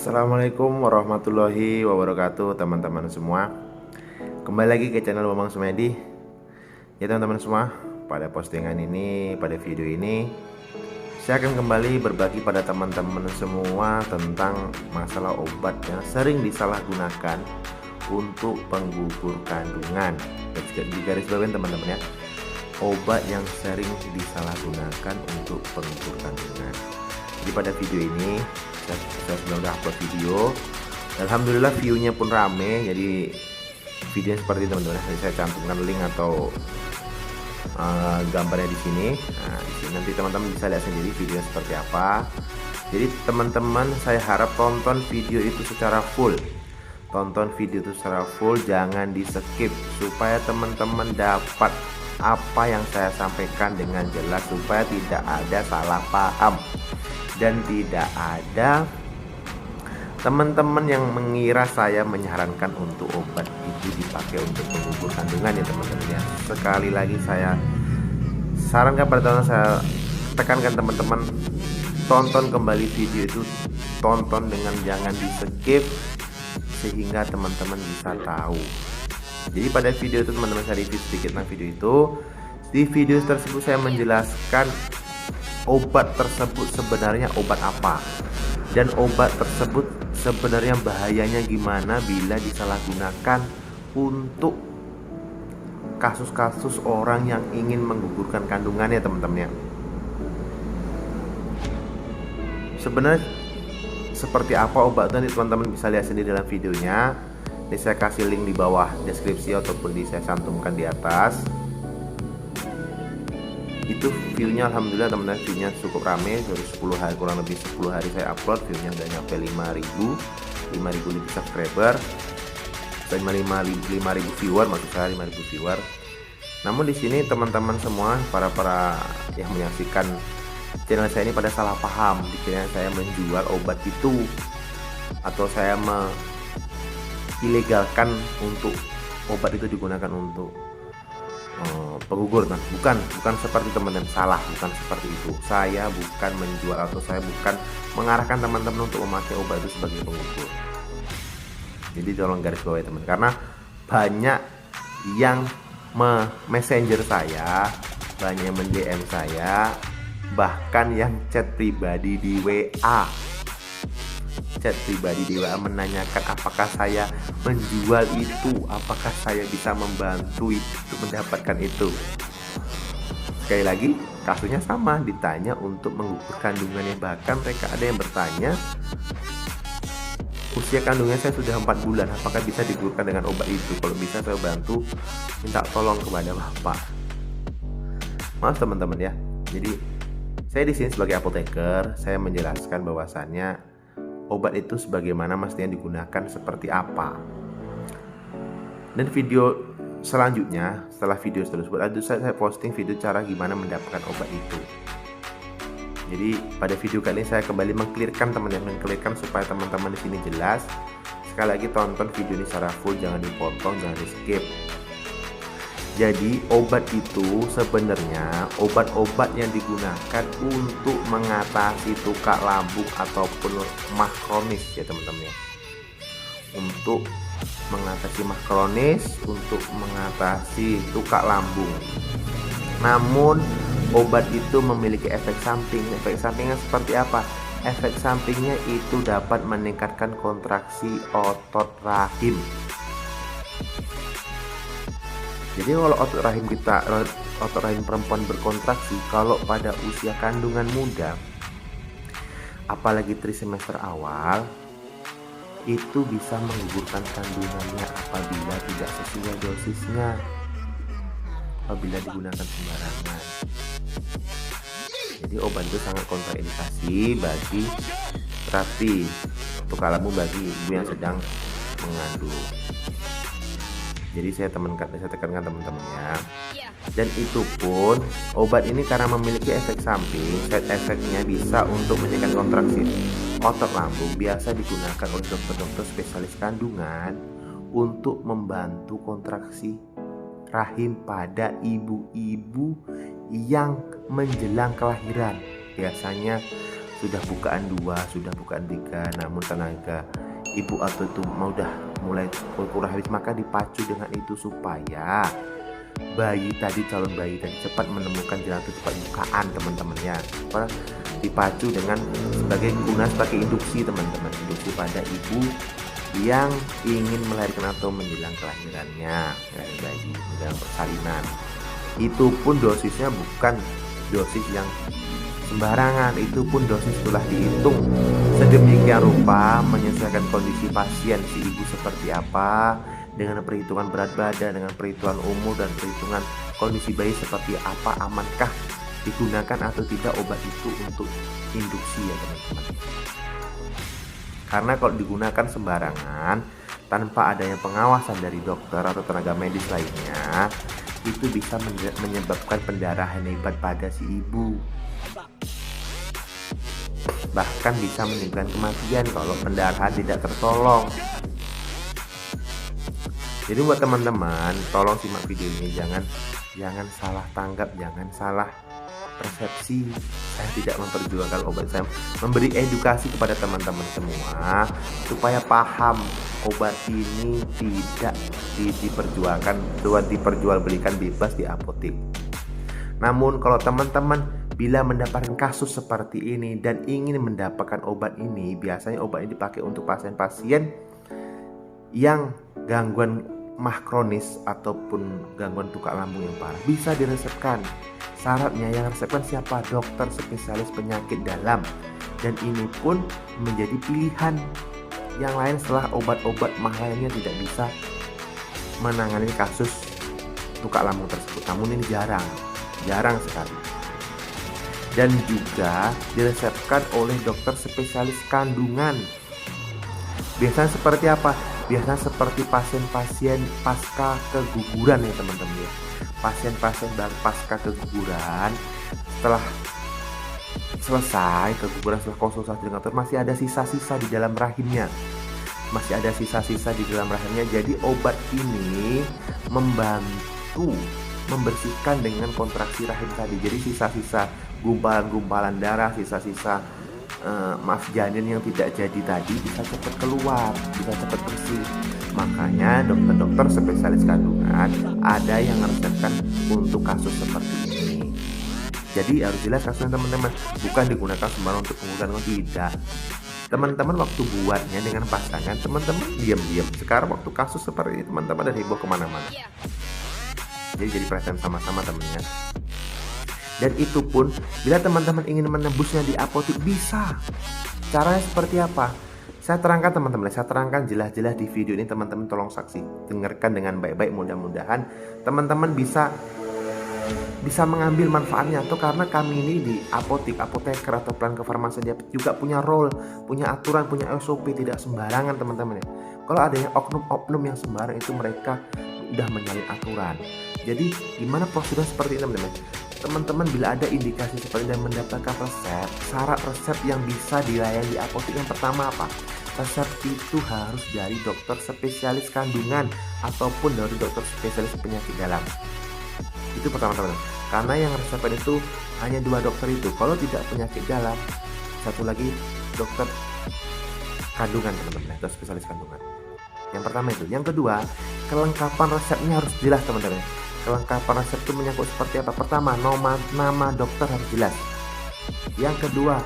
Assalamualaikum warahmatullahi wabarakatuh teman-teman semua. Kembali lagi ke channel Bambang Sumedi. Ya teman-teman semua, pada postingan ini, pada video ini saya akan kembali berbagi pada teman-teman semua tentang masalah obat yang sering disalahgunakan untuk penggugur kandungan. Di garis bawahi teman-teman ya, obat yang sering disalahgunakan untuk penggugur kandungan. Jadi pada video ini saya sudah upload video. Alhamdulillah viewnya pun rame. Jadi videonya seperti teman-teman. Saya cantumkan link atau gambarnya di sini. Nah, di sini nanti teman-teman bisa lihat sendiri videonya seperti apa. Jadi teman-teman, saya harap tonton video itu secara full. Tonton video itu secara full, jangan di skip supaya teman-teman dapat apa yang saya sampaikan dengan jelas, supaya tidak ada salah paham dan tidak ada teman-teman yang mengira saya menyarankan untuk obat itu dipakai untuk penggugur kandungan ya teman-teman ya. Sekali lagi saya sarankan pada teman-teman, saya tekankan teman-teman, tonton kembali video itu, tonton dengan jangan di skip sehingga teman-teman bisa tahu. Jadi pada video itu teman-teman, saya review sedikit tentang video itu. Di video tersebut saya menjelaskan obat tersebut sebenarnya obat apa, dan obat tersebut sebenarnya bahayanya gimana bila disalahgunakan untuk kasus-kasus orang yang ingin menggugurkan kandungannya teman-teman ya. Sebenarnya seperti apa obat itu teman-teman bisa lihat sendiri dalam videonya. Ini saya kasih link di bawah deskripsi ataupun saya cantumkan di atas. Itu viewnya alhamdulillah teman-teman, viewnya cukup rame. Dari 10 hari, kurang lebih 10 hari saya upload, viewnya udah nyampe 5.000 lebih subscriber, 5.000 viewer, maksud saya 5.000 viewer. Namun di sini teman-teman semua, para yang menyaksikan channel saya ini pada salah paham, dikira saya menjual obat itu atau saya ilegalkan untuk obat itu digunakan untuk penggugur. Nah, bukan seperti teman-teman, salah, bukan seperti itu. Saya bukan menjual atau saya bukan mengarahkan teman-teman untuk memakai obat itu sebagai penggugur. Jadi tolong garis bawahi teman, karena banyak yang messenger saya, banyak yang DM saya, bahkan yang chat pribadi di WA. Chat pribadi di WA menanyakan apakah saya menjual itu, apakah saya bisa membantu itu mendapatkan itu. Sekali lagi kasusnya sama, ditanya untuk mengukur kandungannya. Bahkan mereka ada yang bertanya, usia kandungnya saya sudah 4 bulan, apakah bisa digugurkan dengan obat itu? Kalau bisa saya bantu, minta tolong kepada bapak. Maaf teman-teman ya. Jadi saya di sini sebagai apoteker, saya menjelaskan bahwasannya obat itu sebagaimana mestinya digunakan seperti apa. Dan video selanjutnya, setelah video tersebut, saya posting video cara gimana mendapatkan obat itu. Jadi pada video kali ini saya kembali mengklirkan teman-teman, supaya teman-teman di sini jelas. Sekali lagi tonton video ini secara full, jangan dipotong, jangan di skip. Jadi obat itu sebenarnya obat-obat yang digunakan untuk mengatasi tukak lambung ataupun mah kronis ya teman-teman ya. Untuk mengatasi mah kronis, untuk mengatasi tukak lambung. Namun obat itu memiliki efek samping. Efek sampingnya seperti apa? Efek sampingnya itu dapat meningkatkan kontraksi otot rahim. Jadi kalau otot rahim perempuan berkontraksi, kalau pada usia kandungan muda, apalagi trimester awal, itu bisa menggugurkan kandungannya apabila tidak sesuai dosisnya, apabila digunakan sembarangan. Jadi obat itu sangat kontraindikasi bagi terapi tukak lambung bagi ibu yang sedang mengandung. Jadi saya tekankan teman-temannya. Dan itu pun obat ini karena memiliki efek samping, side efeknya bisa untuk menyegel kontraksi otot lambung, biasa digunakan oleh dokter-dokter spesialis kandungan untuk membantu kontraksi rahim pada ibu-ibu yang menjelang kelahiran. Biasanya sudah bukaan 2, sudah bukaan 3, namun tenaga ibu atau itu udah mulai kurang habis, maka dipacu dengan itu supaya calon bayi tadi cepat menemukan jalan cepat bukaan, teman-teman ya. Dipacu dengan sebagai induksi, teman-teman, induksi pada ibu yang ingin melahirkan atau menjelang kelahirannya bayi, menjelang persalinan. Itu pun dosisnya bukan dosis yang sembarangan, itu pun dosis telah dihitung sedemikian rupa menyesuaikan kondisi pasien si ibu seperti apa, dengan perhitungan berat badan, dengan perhitungan umur, dan perhitungan kondisi bayi seperti apa, amankah digunakan atau tidak obat itu untuk induksi ya teman-teman. Karena kalau digunakan sembarangan tanpa adanya pengawasan dari dokter atau tenaga medis lainnya, itu bisa menyebabkan pendarahan hebat pada si ibu. Bahkan bisa menimbulkan kematian kalau pendarahan tidak tertolong. Jadi buat teman-teman, tolong simak video ini, jangan salah tanggap, jangan salah persepsi. Saya tidak memperjuangkan obat, saya memberi edukasi kepada teman-teman semua supaya paham obat ini tidak diperjualbelikan bebas di apotek. Namun kalau teman-teman bila mendapatkan kasus seperti ini dan ingin mendapatkan obat ini, biasanya obat ini dipakai untuk pasien-pasien yang gangguan mah kronis ataupun gangguan tukak lambung yang parah, bisa diresepkan. Syaratnya yang resepkan siapa? Dokter spesialis penyakit dalam. Dan ini pun menjadi pilihan yang lain setelah obat-obat mah lainnya tidak bisa menangani kasus tukak lambung tersebut. Namun ini jarang sekali. Dan juga diresepkan oleh dokter spesialis kandungan. Biasanya seperti apa? Biasanya seperti pasien-pasien pasca keguguran ya teman-teman ya. Pasien-pasien pasca keguguran, setelah selesai keguguran, setelah konsultasi dengan dokter, masih ada sisa-sisa di dalam rahimnya. Jadi obat ini membantu membersihkan dengan kontraksi rahim tadi. Jadi sisa-sisa gumpalan-gumpalan darah, sisa-sisa janin yang tidak jadi tadi bisa cepat keluar, bisa cepat bersih. Makanya dokter-dokter spesialis kandungan ada yang resepkan untuk kasus seperti ini. Jadi harus jelas kasusnya teman-teman, bukan digunakan sembarang untuk pengurusan, tidak. Teman-teman waktu buatnya dengan pasangan, teman-teman diam-diam. Sekarang waktu kasus seperti ini, teman-teman ada heboh kemana-mana. Jadi perhatian sama-sama temennya. Dan itu pun bila teman-teman ingin menebusnya di apotek bisa. Caranya seperti apa? Saya terangkan teman-teman, saya terangkan jelas-jelas di video ini, teman-teman tolong saksi, dengarkan dengan baik-baik, mudah-mudahan teman-teman bisa mengambil manfaatnya. Atau karena kami ini di apoteker atau pelan kefarmasian dia juga punya role, punya aturan, punya SOP, tidak sembarangan teman-teman ya. Kalau adanya oknum-oknum yang sembarang itu mereka udah menyalin aturan. Jadi gimana prosedur seperti ini teman-teman? Teman-teman bila ada indikasi seperti dan mendapatkan resep, syarat resep yang bisa dilayani di apotek yang pertama apa? Resep itu harus dari dokter spesialis kandungan ataupun dari dokter spesialis penyakit dalam. Itu pertama teman-teman. Karena yang resepkan itu hanya 2 dokter itu. Kalau tidak penyakit dalam, satu lagi dokter kandungan teman-teman, dokter spesialis kandungan. Yang pertama itu. Yang kedua, kelengkapan resepnya harus jelas teman-teman. Kelengkapan resep itu menyangkut seperti apa? Pertama, nama dokter harus jelas. Yang kedua,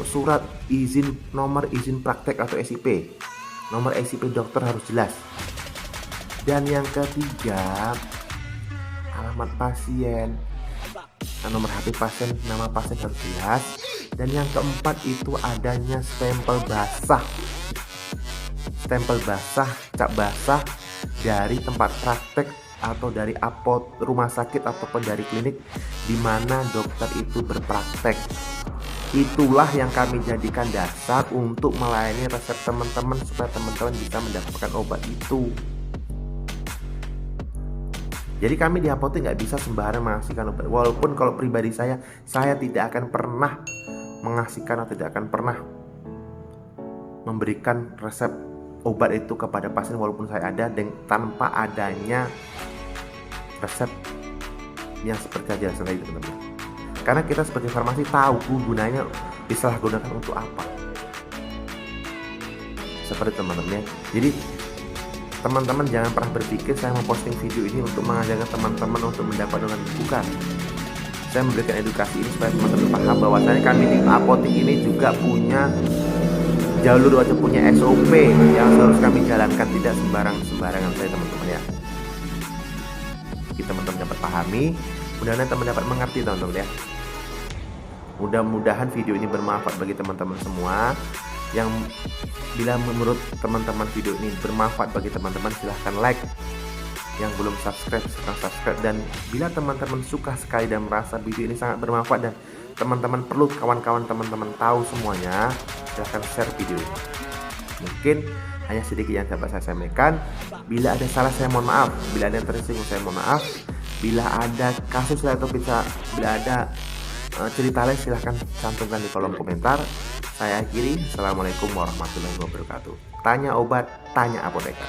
surat nomor izin praktek atau SIP. Nomor SIP dokter harus jelas. Dan yang ketiga, alamat pasien, nomor HP pasien, nama pasien harus jelas. Dan yang keempat itu adanya stempel basah, cap basah dari tempat praktek atau dari rumah sakit ataupun dari klinik di mana dokter itu berpraktek. Itulah yang kami jadikan dasar untuk melayani resep teman-teman supaya teman-teman bisa mendapatkan obat itu. Jadi kami di apotek nggak bisa sembarang mengasihkan obat. Walaupun kalau pribadi saya tidak akan pernah mengasihkan atau tidak akan pernah memberikan resep obat itu kepada pasien walaupun saya ada tanpa adanya resep yang seperti jelaskan tadi teman-teman. Karena kita sebagai farmasi tahu gunanya disalahgunakan untuk apa. Seperti teman-teman ya. Jadi teman-teman jangan pernah berpikir saya memposting video ini untuk mengajarkan teman-teman untuk mendapat donat, bukan. Saya memberikan edukasi ini supaya teman-teman paham bahwasanya kami di apotek ini juga punya jalur atau punya SOP yang harus kami jalankan, tidak sembarangan saya teman-teman ya. Kita teman-teman dapat pahami, mudah-mudahan teman dapat mengerti teman-teman ya. Mudah-mudahan video ini bermanfaat bagi teman-teman semua. Yang bila menurut teman-teman video ini bermanfaat bagi teman-teman, silahkan like. Yang belum subscribe silahkan subscribe. Dan bila teman-teman suka sekali dan merasa video ini sangat bermanfaat dan teman-teman perlu kawan-kawan teman-teman tahu semuanya, silahkan share video ini. Mungkin hanya sedikit yang dapat saya sampaikan. Bila ada salah saya mohon maaf, bila ada yang tersinggung saya mohon maaf, bila ada kasus atau bila ada cerita lain silahkan cantumkan di kolom komentar. Saya akhiri. Assalamualaikum warahmatullahi wabarakatuh. Tanya obat, tanya apoteker.